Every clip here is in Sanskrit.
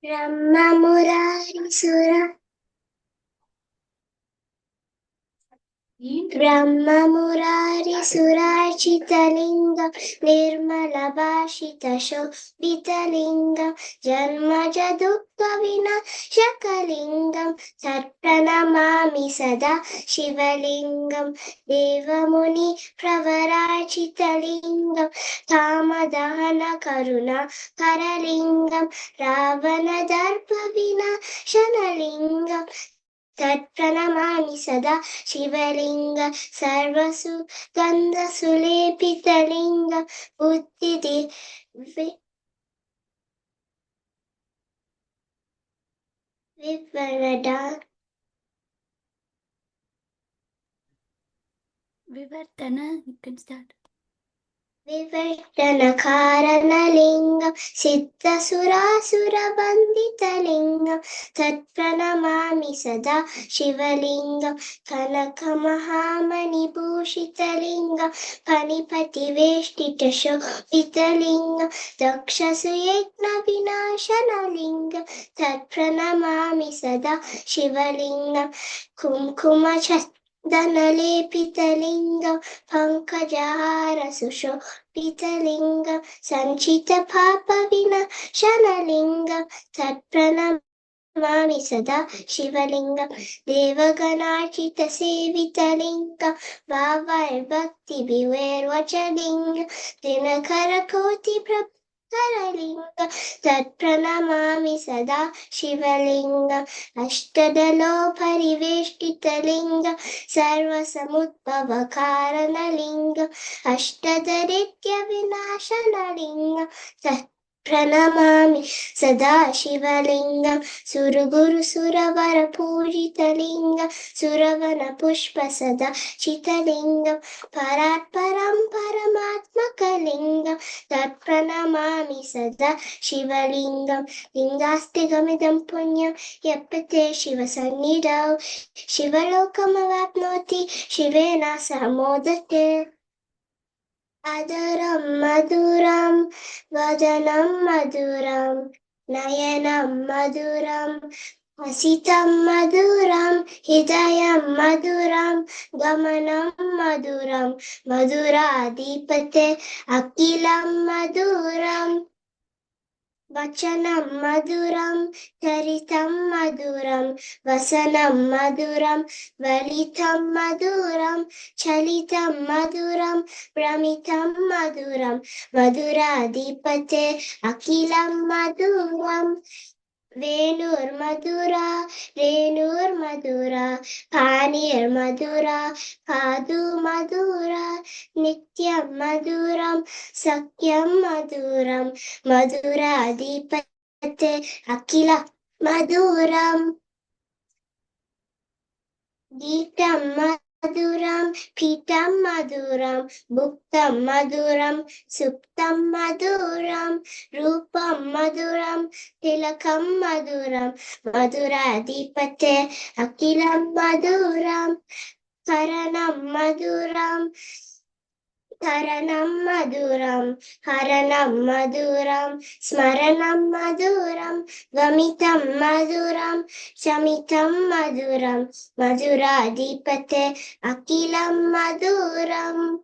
ब्रह्ममुरारिसुरार्चितलिङ्गं निर्मलभाषितशोभितलिङ्गं जन्मजदुःखविनाशकलिङ्गं तत्प्रणमामि सदा शिवलिङ्गं देवमुनिप्रवरार्चितलिङ्गं कामदहनकरुणाकरलिङ्गं रावणदर्पविनाशनलिङ्गं तत्प्रणमामि सदा शिवलिङ्ग सर्वसुगन्धसुलेपितलिङ्ग बुद्धिदि Vivartana, you can start. विवर्तनकारणलिङ्गं सिद्धसुरासुरवन्दितलिङ्गं तत्प्रणमामि सदा शिवलिङ्गं कनकमहामणिभूषितलिङ्गं फणिपतिवेष्टितशोभितलिङ्गं दक्षसुयज्ञविनाशनलिङ्गं तत्प्रणमामि सदा शिवलिङ्गं कुङ्कुमचन्दनलेपितलिङ्गं पङ्कजहारसुशोभितलिङ्गं सञ्चितपापविनाशनलिङ्गं तत्प्रणमामि सदा शिवलिङ्गं देवगणार्चितसेवितलिङ्गं भावैर्भक्तिभिर्वचलिङ्गं दिनकरकोटिप्रभकरलिङ्गं तत्प्रणमामि सदा शिवलिङ्गम् अष्टदलोपरिवेष्टितलिङ्गं सर्वसमुद्भवकारणलिङ्गम् अष्टदरिद्रविनाशनलिङ्गं तत्प्रणमामि सदा शिवलिङ्गं सुरगुरुसुरवरपूजितलिङ्गं सुरवनपुष्पसदा चितलिङ्गं परात्परं परमात्मकलिङ्गं तत्प्रणमामि सदा शिवलिङ्गं लिङ्गास्तिगमिदं पुण्यं यप्यते शिवसन्निधौ शिवलोकमवाप्नोति शिवेन सह मोदते अधरं मधुरं वदनं मधुरं नयनं मधुरं हसितं मधुरं हृदयं मधुरं गमनं मधुरं मधुराधिपते अखिलं मधुरम् वचनं मधुरं चरितं मधुरं वसनं मधुरं वलितं मधुरं चलितं मधुरं भ्रमितं मधुरं मधुराधिपते अखिलं मधुरम् वेणुर्मधुरा रेणुर्मधुरा पाणिर्मधुरा पादु मधुरा नित्यं मधुरं सख्यं मधुरं मधुराधिपते अखिल मधुरम् गीतं मधुरं पीतं मधुरं भुक्तं मधुरं सुप्तं मधुरं रूपं मधुरं तिलकं मधुरं मधुराधिपते अखिलं मधुरं करणं मधुरं करणं मधुरं हरणं मधुरं स्मरणं मधुरं गमितं मधुरं शमितं मधुरं मधुराधिपते अखिलं मधुरम्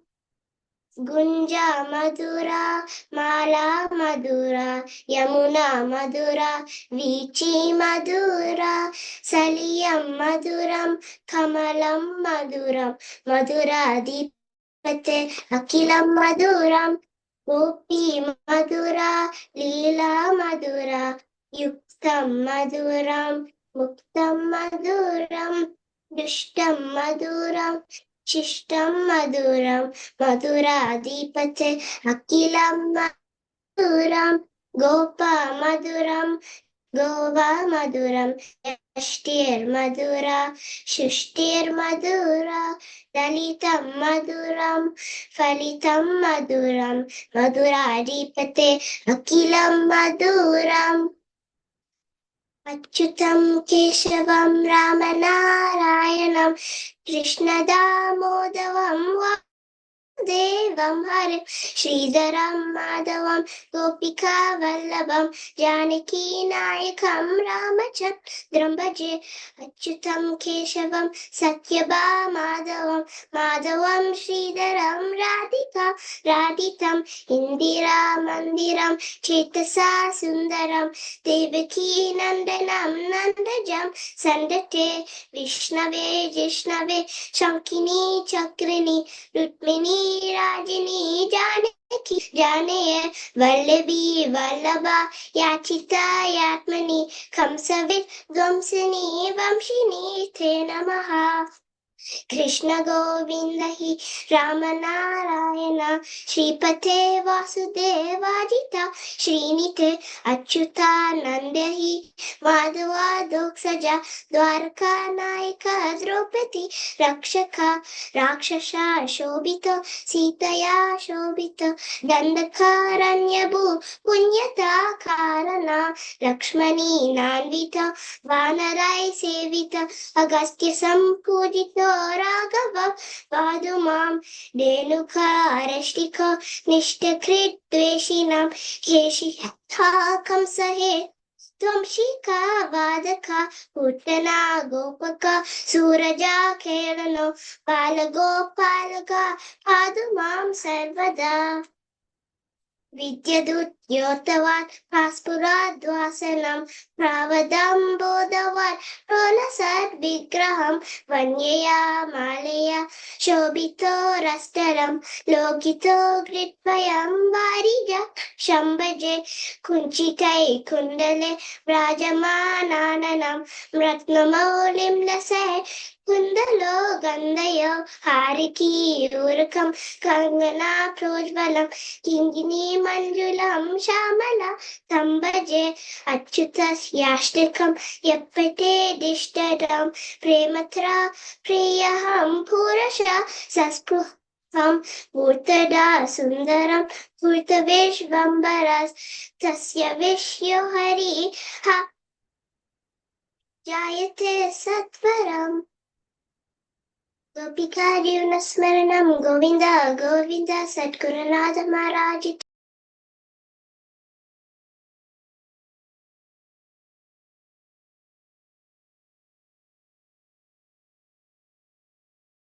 गुञ्जा मधुरा माला मधुरा यमुना मधुरा वीची मधुरा सलिलं मधुरं कमलं मधुरं मधुराधिपते अखिलं मधुरं गोपी मधुरा लीला मधुरा युक्तं मधुरं मुक्तं मधुरं दुष्टं मधुरं शिष्टं मधुरं मधुराधिपते अखिलं मधुरं गोपा मधुरं गोवा मधुरं यष्टिर्मधुरा शुष्टिर्मधुरा दलितं मधुरं फलितं मधुरं मधुराधिपते अखिलं मधुरम् अच्युतं केशवं रामनारायणं कृष्णदामोदरं देवं हरिं श्रीधरं माधवं गोपिका वल्लभं जानकीनायकं रामचन्द्रं भजे अच्युतं केशवं सत्यभामाधवं माधवं श्रीधरं राधितं इन्दिरामन्दिरं चेतसा सुन्दरं देवकी नन्दनं नन्दजं सन्दते विष्णवे जिष्णवे शङ्किनी चक्रिणी रुक्मिणी राजिनी जानकी जानेय वल्लभी वल्लभा याचिता यात्मनि कंसवित् ध्वंसिनी वंशिनी ते नमः कृष्ण गोविंद हि राम नारायण श्रीपते वासुदेवाजिता श्रीनिते अच्युतानंद हि माधवा दोक्षजा द्वारका नायक द्रौपदी रक्षक राक्षसा शोभित सीतया शोभित दंडकारण्यभू पुण्यता कारण लक्ष्मणी नान्वित वानराय सेवित अगस्त्य संपूजितो राघव पादु मां धेनुकारष्टिको निष्ठकृत् द्वेषिणां केशिहाकं सहे त्वंशिका वादका पुतना गोपका सूरजा खेलनो बालगोपालका पादु मां सर्वदा विद्युद्योतवान् भास्पुराद्वासनं प्रावदं बोधवान् प्रोलसद्विग्रहं वन्यया मालया शोभितो रस्तरं लोकितो गृह्वयं वारिजा शम्भजे कुञ्चितै कुण्डले व्राजमानाननं रत्नमौलिं लसै कुन्दलो गन्धयो हारिकीयूरकं कङ्गना प्रोज्वलं किङ्गिनी मञ्जुलं श्यामला तम्बजे अच्युतस्याष्टकं यप्पटे दिष्टदं प्रेमत्रा प्रियहं पुरुषा सस्पृहं पूर्तदा सुन्दरं पूर्तविश्वम्बरस् तस्य विष्यो हरिः जायते सत्वरम् गोपिका जीवनस्मरणं गोविन्द गोविन्द सद्गुरुनाथ महाराज